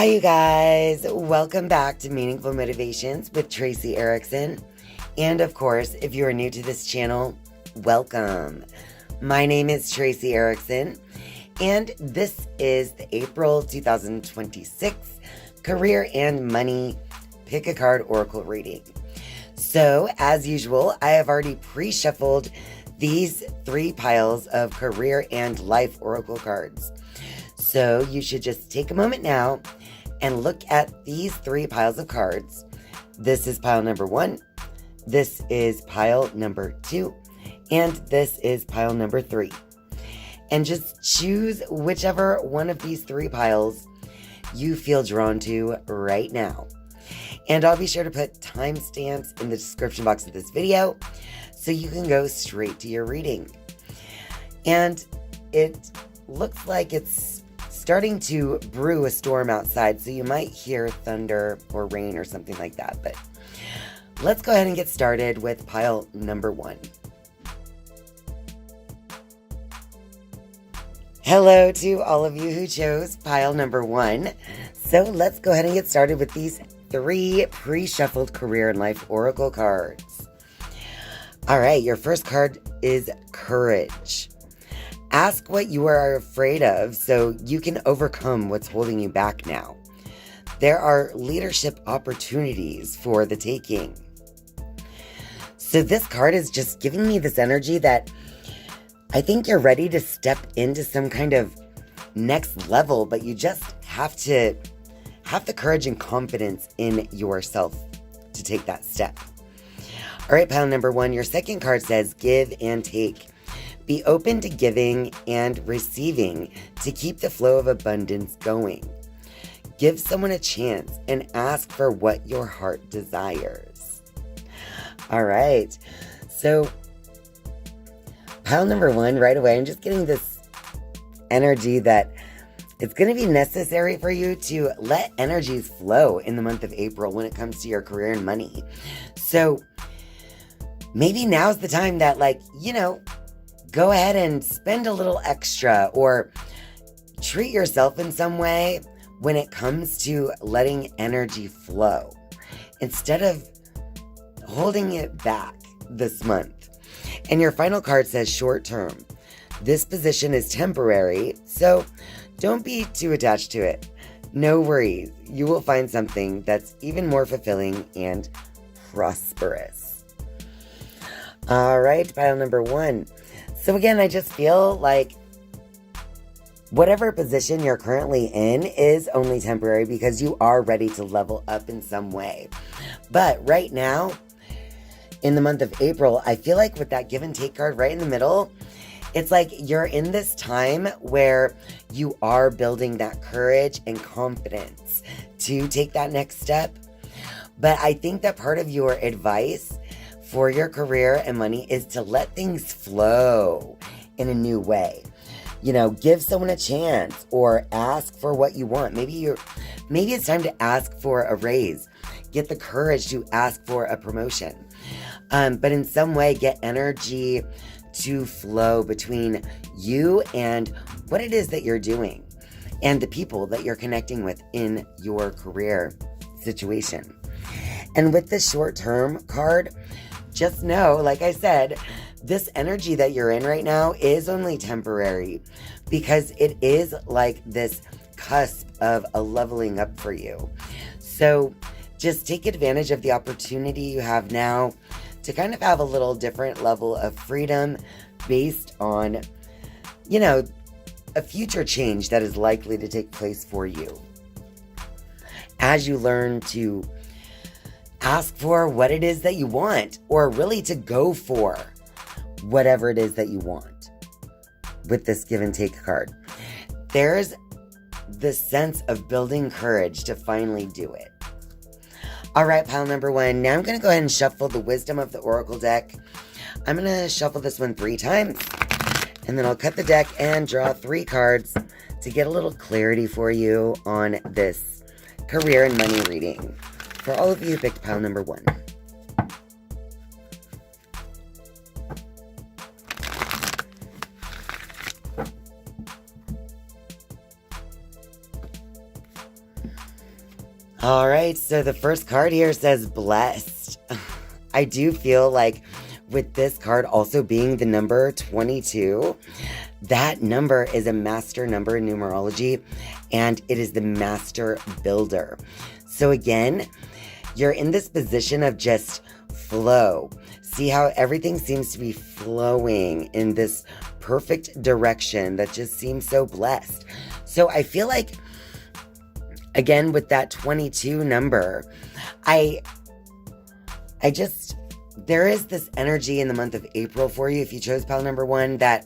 you guys. Welcome back to Meaningful Motivations with Tracy Erickson. And of course, if you are new to this channel, welcome. My name is Tracy Erickson, and this is the April 2026 Career and Money Pick a Card Oracle reading. So, as usual, I have already pre-shuffled these 3 piles of career and life oracle cards. So you should just take a moment now and look at these 3 piles of cards. This is pile number 1, this is pile number 2, and this is pile number 3. And just choose whichever one of these 3 piles you feel drawn to right now. And I'll be sure to put timestamps in the description box of this video so you can go straight to your reading. And it looks like it's starting to brew a storm outside, so you might hear thunder or rain or something like that. But let's go ahead and get started with pile number 1. Hello to all of you who chose pile number 1. So let's go ahead and get started with these 3 pre-shuffled career and life oracle cards. All right, your first card is Courage. Ask what you are afraid of so you can overcome what's holding you back now. There are leadership opportunities for the taking. So this card is just giving me this energy that I think you're ready to step into some kind of next level, but you just have to have the courage and confidence in yourself to take that step. All right, pile number 1, your second card says give and take. Be open to giving and receiving to keep the flow of abundance going. Give someone a chance and ask for what your heart desires. All right, so pile number 1, right away, I'm just getting this energy that it's going to be necessary for you to let energies flow in the month of April when it comes to your career and money. So maybe now's the time that, go ahead and spend a little extra or treat yourself in some way when it comes to letting energy flow instead of holding it back this month. And your final card says short term. This position is temporary, so don't be too attached to it. No worries, you will find something that's even more fulfilling and prosperous. All right, pile number 1. So again, I just feel like whatever position you're currently in is only temporary because you are ready to level up in some way. But right now, in the month of April, I feel like with that give and take card right in the middle, it's like you're in this time where you are building that courage and confidence to take that next step. But I think that part of your advice for your career and money is to let things flow in a new way. Give someone a chance or ask for what you want. Maybe it's time to ask for a raise. Get the courage to ask for a promotion. But in some way, get energy to flow between you and what it is that you're doing and the people that you're connecting with in your career situation. And with the short-term card, just know, like I said, this energy that you're in right now is only temporary because it is like this cusp of a leveling up for you. So just take advantage of the opportunity you have now to kind of have a little different level of freedom based on, a future change that is likely to take place for you. As you learn to ask for what it is that you want, or really to go for whatever it is that you want with this give and take card. There's this sense of building courage to finally do it. All right, pile number 1. Now I'm going to go ahead and shuffle the Wisdom of the Oracle deck. I'm going to shuffle this one 3 times, and then I'll cut the deck and draw 3 cards to get a little clarity for you on this career and money reading. For all of you who picked pile number 1. All right, so the first card here says blessed. I do feel like with this card also being the number 22, that number is a master number in numerology, and it is the master builder. So again, you're in this position of just flow. See how everything seems to be flowing in this perfect direction that just seems so blessed. So I feel like, again, with that 22 number, there is this energy in the month of April for you, if you chose pile number 1, that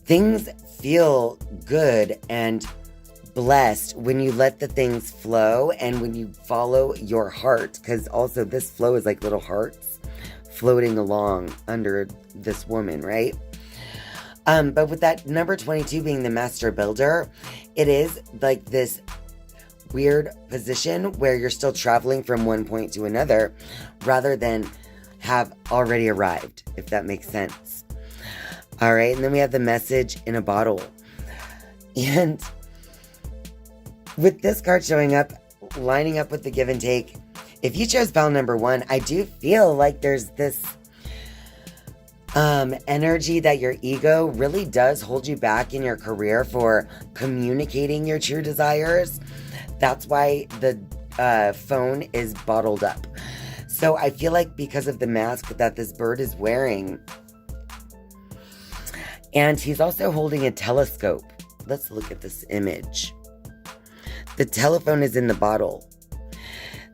things feel good and blessed when you let the things flow and when you follow your heart. Because also this flow is like little hearts floating along under this woman, right? But with that number 22 being the master builder, it is like this weird position where you're still traveling from one point to another rather than have already arrived, if that makes sense. All right, and then we have the message in a bottle. And with this card showing up, lining up with the give and take, if you chose pile number 1, I do feel like there's this energy that your ego really does hold you back in your career for communicating your true desires. That's why the phone is bottled up. So I feel like because of the mask that this bird is wearing, and he's also holding a telescope. Let's look at this image. The telephone is in the bottle.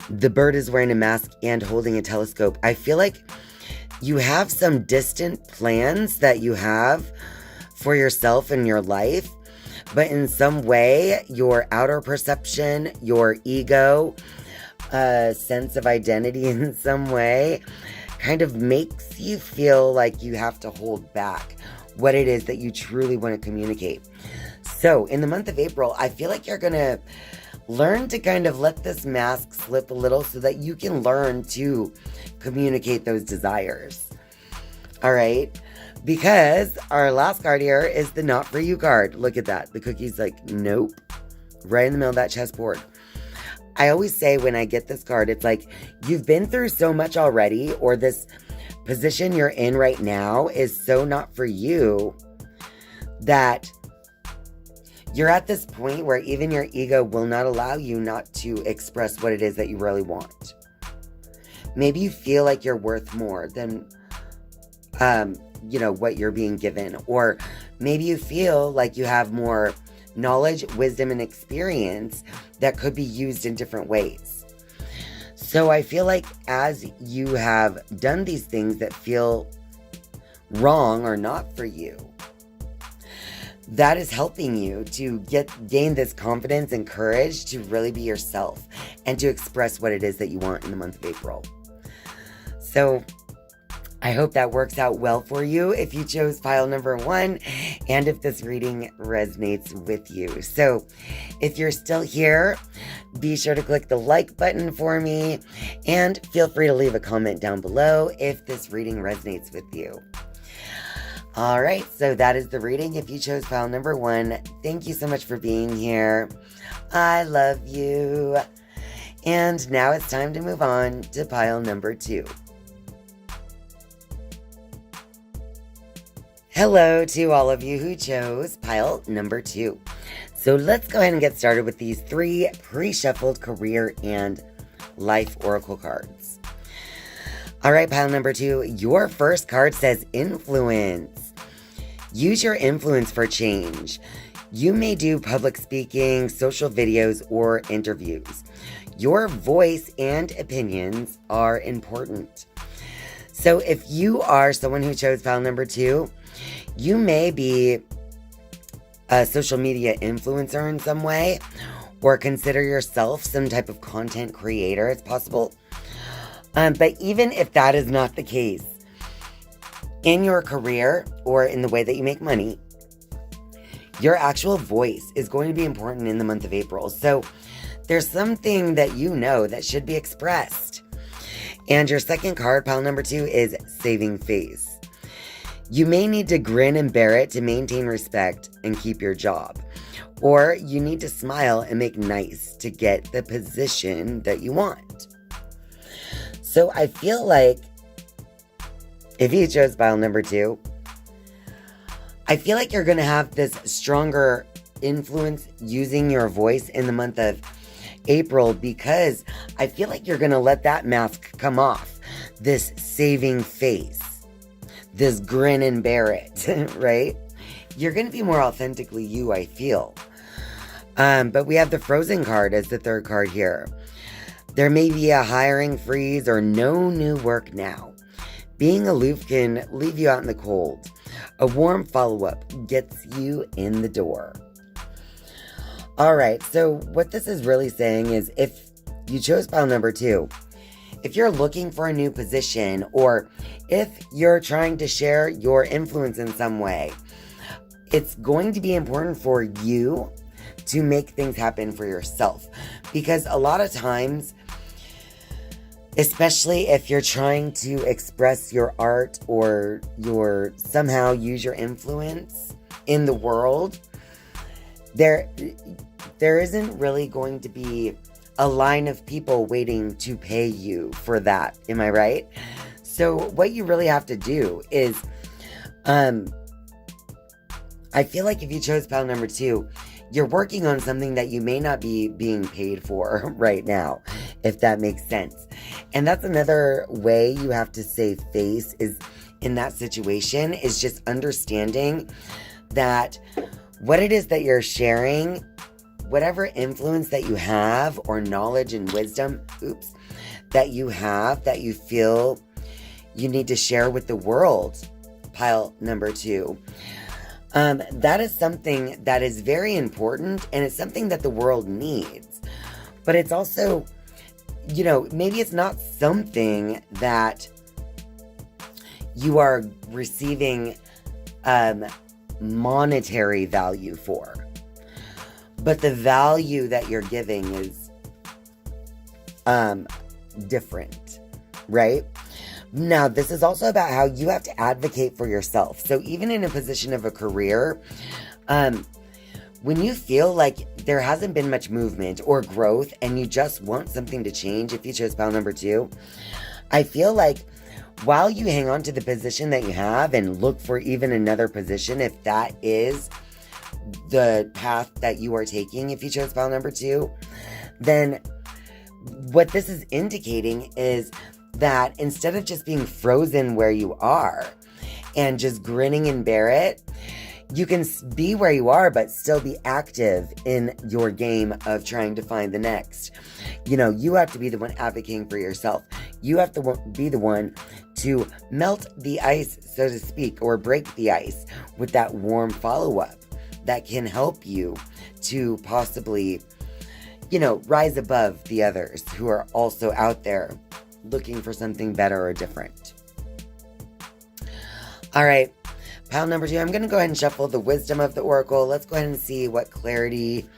The bird is wearing a mask and holding a telescope. I feel like you have some distant plans that you have for yourself and your life, but in some way, your outer perception, your ego, sense of identity in some way, kind of makes you feel like you have to hold back what it is that you truly want to communicate. So in the month of April, I feel like you're going to learn to kind of let this mask slip a little so that you can learn to communicate those desires. All right? Because our last card here is the not for you card. Look at that. The cookie's like, nope. Right in the middle of that chessboard. I always say when I get this card, it's like, you've been through so much already, or this position you're in right now is so not for you that you're at this point where even your ego will not allow you not to express what it is that you really want. Maybe you feel like you're worth more than, what you're being given. Or maybe you feel like you have more knowledge, wisdom, and experience that could be used in different ways. So I feel like as you have done these things that feel wrong or not for you, that is helping you to gain this confidence and courage to really be yourself and to express what it is that you want in the month of April. So I hope that works out well for you if you chose pile number 1 and if this reading resonates with you. So if you're still here, be sure to click the like button for me and feel free to leave a comment down below if this reading resonates with you. All right, so that is the reading. If you chose pile number 1, thank you so much for being here. I love you. And now it's time to move on to pile number 2. Hello to all of you who chose pile number 2. So let's go ahead and get started with these 3 pre-shuffled career and life oracle cards. All right, pile number 2, your first card says influence. Use your influence for change. You may do public speaking, social videos, or interviews. Your voice and opinions are important. So if you are someone who chose pile number 2, you may be a social media influencer in some way, or consider yourself some type of content creator. It's possible. But even if that is not the case, in your career or in the way that you make money, your actual voice is going to be important in the month of April. So there's something that you know that should be expressed. And your second card, pile number 2, is saving face. You may need to grin and bear it to maintain respect and keep your job. or you need to smile and make nice to get the position that you want. So I feel like if you chose pile number 2, I feel like you're going to have this stronger influence using your voice in the month of April, because I feel like you're going to let that mask come off. This saving face, this grin and bear it, right? You're going to be more authentically you, I feel. But we have the Frozen card as the third card here. There may be a hiring freeze or no new work now. Being aloof can leave you out in the cold. A warm follow-up gets you in the door. All right, so what this is really saying is if you chose pile number 2, if you're looking for a new position, or if you're trying to share your influence in some way, it's going to be important for you to make things happen for yourself. Because a lot of times, especially if you're trying to express your art or somehow use your influence in the world, there isn't really going to be a line of people waiting to pay you for that. Am I right? So what you really have to do is, I feel like if you chose pile number 2, you're working on something that you may not be being paid for right now, if that makes sense. And that's another way you have to save face is in that situation is just understanding that what it is that you're sharing, whatever influence that you have or knowledge and wisdom, that you have, that you feel you need to share with the world, pile number 2. That is something that is very important, and it's something that the world needs. But it's also, maybe it's not something that you are receiving monetary value for. But the value that you're giving is different, right? Now, this is also about how you have to advocate for yourself. So even in a position of a career, when you feel like there hasn't been much movement or growth and you just want something to change, if you chose pile number 2, I feel like while you hang on to the position that you have and look for even another position, if that is the path that you are taking, if you chose pile number 2, then what this is indicating is that instead of just being frozen where you are and just grinning and bear it, you can be where you are, but still be active in your game of trying to find the next. You have to be the one advocating for yourself. You have to be the one to melt the ice, so to speak, or break the ice with that warm follow-up that can help you to possibly, rise above the others who are also out there looking for something better or different. All right, pile number 2, I'm going to go ahead and shuffle the wisdom of the oracle. Let's go ahead and see what clarity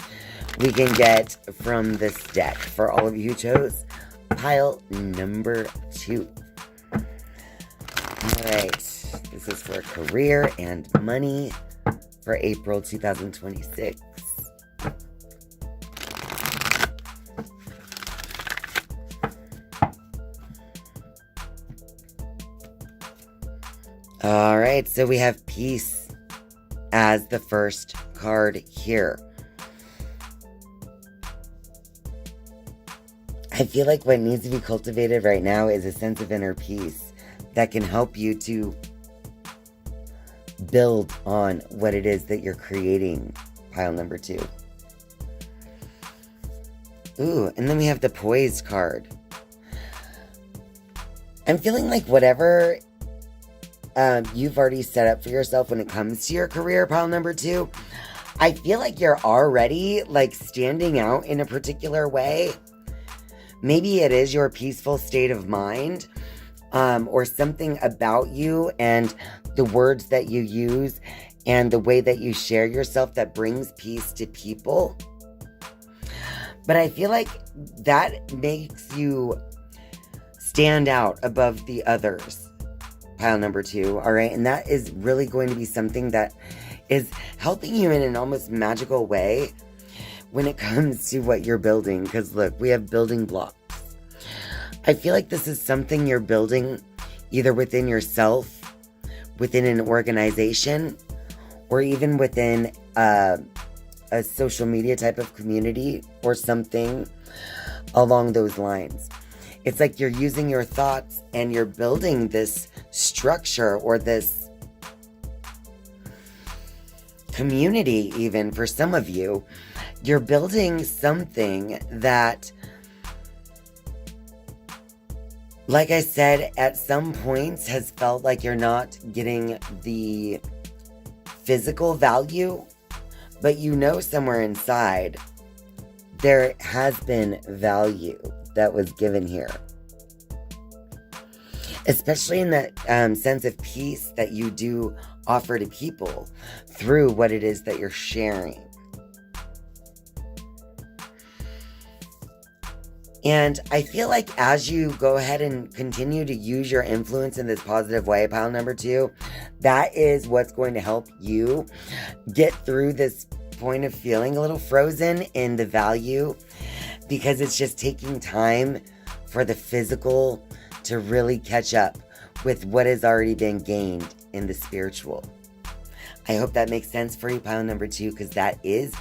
we can get from this deck for all of you who chose pile number 2. All right, this is for career and money for April 2026. All right, so we have peace as the first card here. I feel like what needs to be cultivated right now is a sense of inner peace that can help you to build on what it is that you're creating, pile number 2. Ooh, and then we have the poised card. I'm feeling like whatever you've already set up for yourself when it comes to your career, pile number 2, I feel like you're already standing out in a particular way. Maybe it is your peaceful state of mind, or something about you and the words that you use and the way that you share yourself that brings peace to people. But I feel like that makes you stand out above the others. pile number 2, all right? And that is really going to be something that is helping you in an almost magical way when it comes to what you're building. Because look, we have building blocks. I feel like this is something you're building either within yourself, within an organization, or even within a social media type of community or something along those lines. It's like you're using your thoughts and you're building this structure or this community. Even for some of you, you're building something that, like I said, at some points has felt like you're not getting the physical value, but you know somewhere inside there has been value that was given here. Especially in that sense of peace that you do offer to people through what it is that you're sharing. And I feel like as you go ahead and continue to use your influence in this positive way, pile number 2, that is what's going to help you get through this point of feeling a little frozen in the value, because it's just taking time for the physical to really catch up with what has already been gained in the spiritual. I hope that makes sense for you, pile number 2, because that is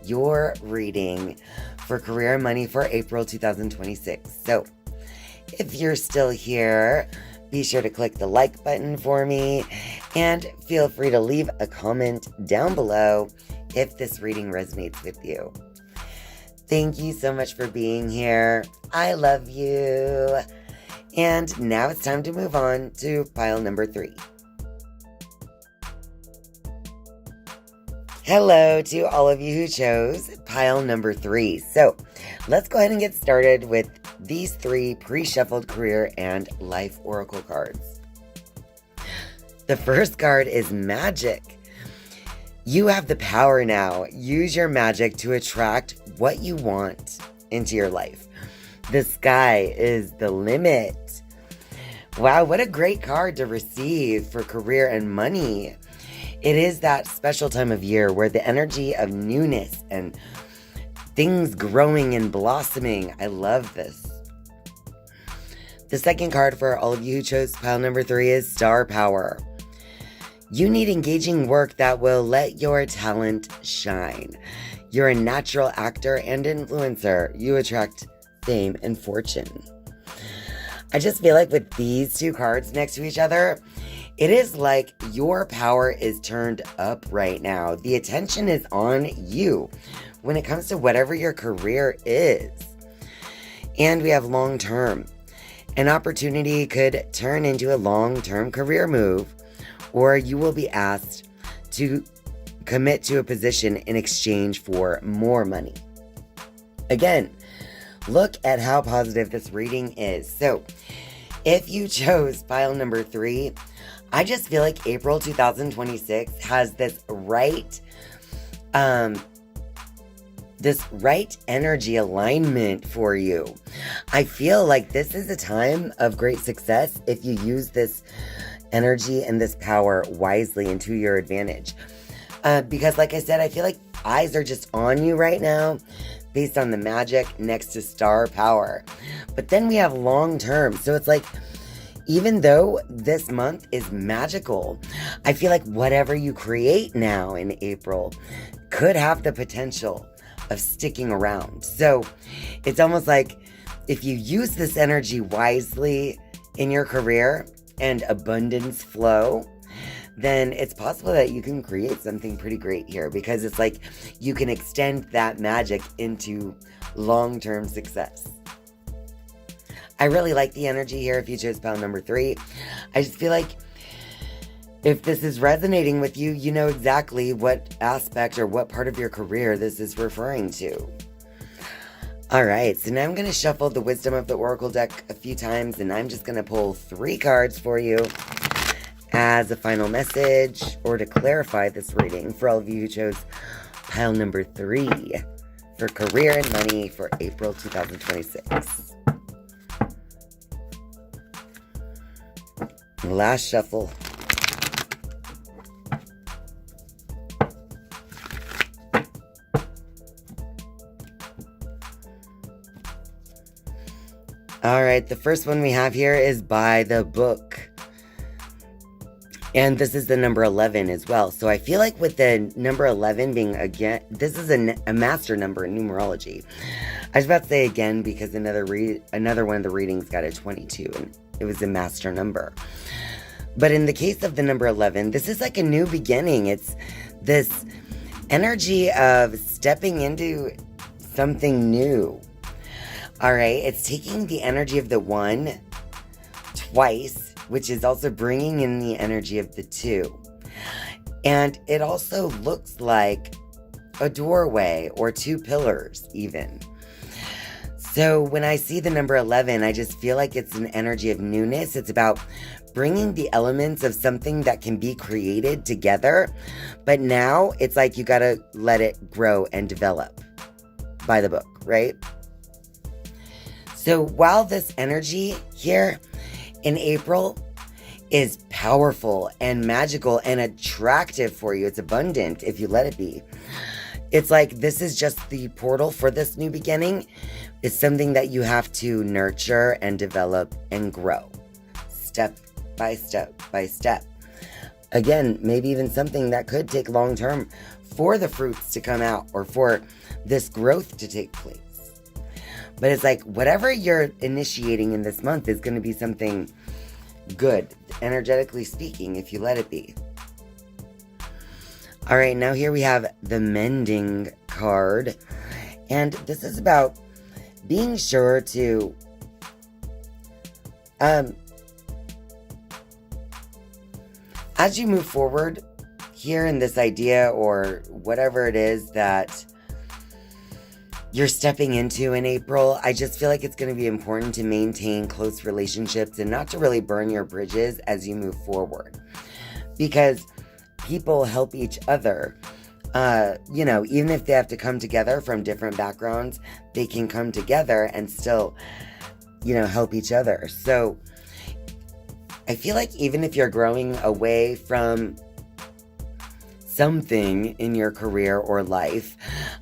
your reading for career and money for April 2026. So if you're still here, be sure to click the like button for me and feel free to leave a comment down below if this reading resonates with you. Thank you so much for being here. I love you. And now it's time to move on to pile number 3. Hello to all of you who chose pile number 3. So let's go ahead and get started with these 3 pre-shuffled career and life oracle cards. The first card is magic. You have the power now. Use your magic to attract what you want into your life. The sky is the limit. Wow, what a great card to receive for career and money. It is that special time of year where the energy of newness and things growing and blossoming. I love this. The second card for all of you who chose pile number 3 is Star Power. You need engaging work that will let your talent shine. You're a natural actor and influencer. You attract fame and fortune. I just feel like with these 2 cards next to each other, it is like your power is turned up right now. The attention is on you when it comes to whatever your career is. And we have long term. An opportunity could turn into a long-term career move, or you will be asked to commit to a position in exchange for more money. Again, look at how positive this reading is. So, if you chose pile number 3, I just feel like April 2026 has this right energy alignment for you. I feel like this is a time of great success if you use this energy and this power wisely and to your advantage. Because like I said, I feel like eyes are just on you right now based on the magic next to star power. But then we have long term. So it's like, even though this month is magical, I feel like whatever you create now in April could have the potential of sticking around. So it's almost like if you use this energy wisely in your career and abundance flow, then it's possible that you can create something pretty great here, because it's like you can extend that magic into long-term success. I really like the energy here if you chose pile number 3. I just feel like if this is resonating with you, you know exactly what aspect or what part of your career this is referring to. All right, so now I'm going to shuffle the Wisdom of the Oracle deck a few times, and I'm just going to pull 3 cards for you as a final message or to clarify this reading for all of you who chose pile number 3 for career and money for April 2026. Last shuffle. All right, the first one we have here is By the Book. And this is the number 11 as well. So I feel like with the number 11 being, again, this is a master number in numerology. I was about to say again because another one of the readings got a 22 and it was a master number. But in the case of the number 11, this is like a new beginning. It's this energy of stepping into something new. All right, it's taking the energy of the 1 twice, which is also bringing in the energy of the 2. And it also looks like a doorway or 2 pillars even. So when I see the number 11, I just feel like it's an energy of newness. It's about bringing the elements of something that can be created together. But now it's like you got to let it grow and develop by the book, right? So while this energy here in April is powerful and magical and attractive for you, it's abundant if you let it be. It's like this is just the portal for this new beginning. It's something that you have to nurture and develop and grow step by step by step. Again, maybe even something that could take long term for the fruits to come out or for this growth to take place. But it's like whatever you're initiating in this month is going to be something good, energetically speaking, if you let it be. All right, now here we have the Mending card. And this is about being sure to as you move forward here in this idea or whatever it is that you're stepping into in April, I just feel like it's going to be important to maintain close relationships and not to really burn your bridges as you move forward. Because people help each other. Even if they have to come together from different backgrounds, they can come together and still, help each other. So I feel like even if you're growing away from something in your career or life,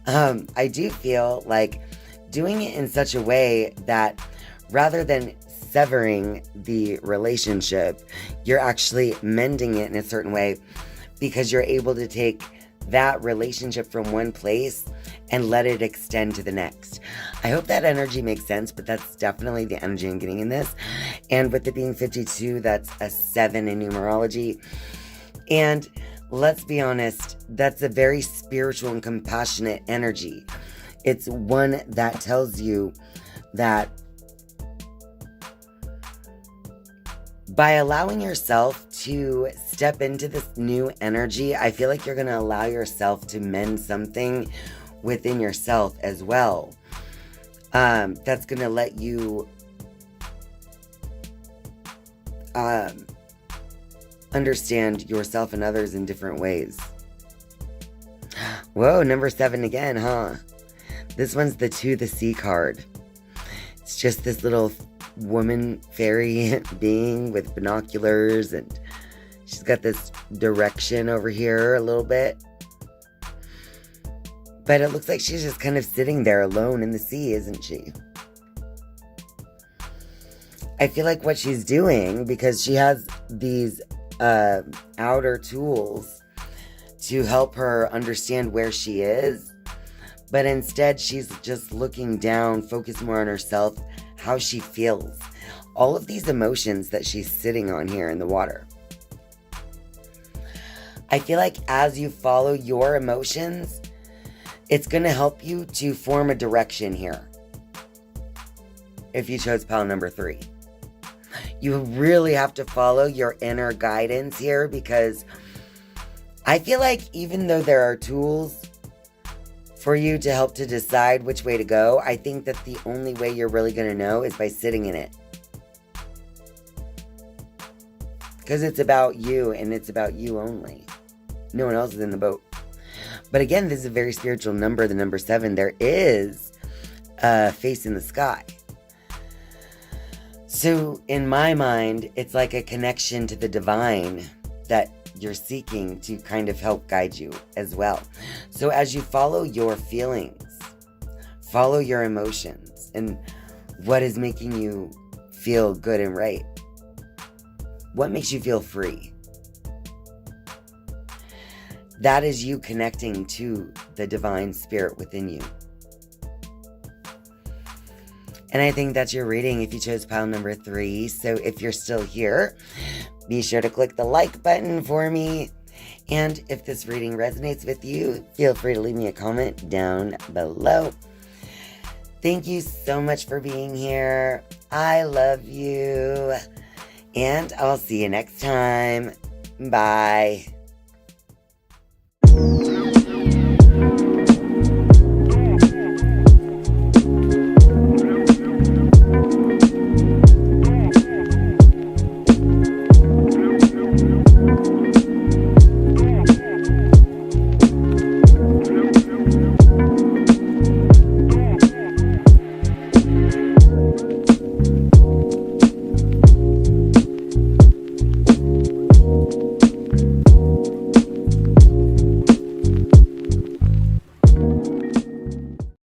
I do feel like doing it in such a way that rather than severing the relationship, you're actually mending it in a certain way because you're able to take that relationship from one place and let it extend to the next. I hope that energy makes sense, but that's definitely the energy I'm getting in this. And with it being 52, that's a 7 in numerology. And let's be honest, that's a very spiritual and compassionate energy. It's one that tells you that by allowing yourself to step into this new energy, I feel like you're going to allow yourself to mend something within yourself as well. That's going to let you understand yourself and others in different ways. Whoa, number 7 again, huh? This one's the To the Sea card. It's just this little woman fairy being with binoculars, and she's got this direction over here a little bit. But it looks like she's just kind of sitting there alone in the sea, isn't she? I feel like what she's doing, because she has these outer tools to help her understand where she is, but instead she's just looking down, focused more on herself, how she feels, all of these emotions that she's sitting on here in the water. I feel like as you follow your emotions, it's going to help you to form a direction here. If you chose pile number 3. You really have to follow your inner guidance here, because I feel like even though there are tools for you to help to decide which way to go, I think that the only way you're really going to know is by sitting in it. Because it's about you, and it's about you only. No one else is in the boat. But again, this is a very spiritual number, the number 7. There is a face in the sky. So in my mind, it's like a connection to the divine that you're seeking to kind of help guide you as well. So as you follow your feelings, follow your emotions, and what is making you feel good and right? What makes you feel free? That is you connecting to the divine spirit within you. And I think that's your reading if you chose pile number 3. So if you're still here, be sure to click the like button for me. And if this reading resonates with you, feel free to leave me a comment down below. Thank you so much for being here. I love you. And I'll see you next time. Bye.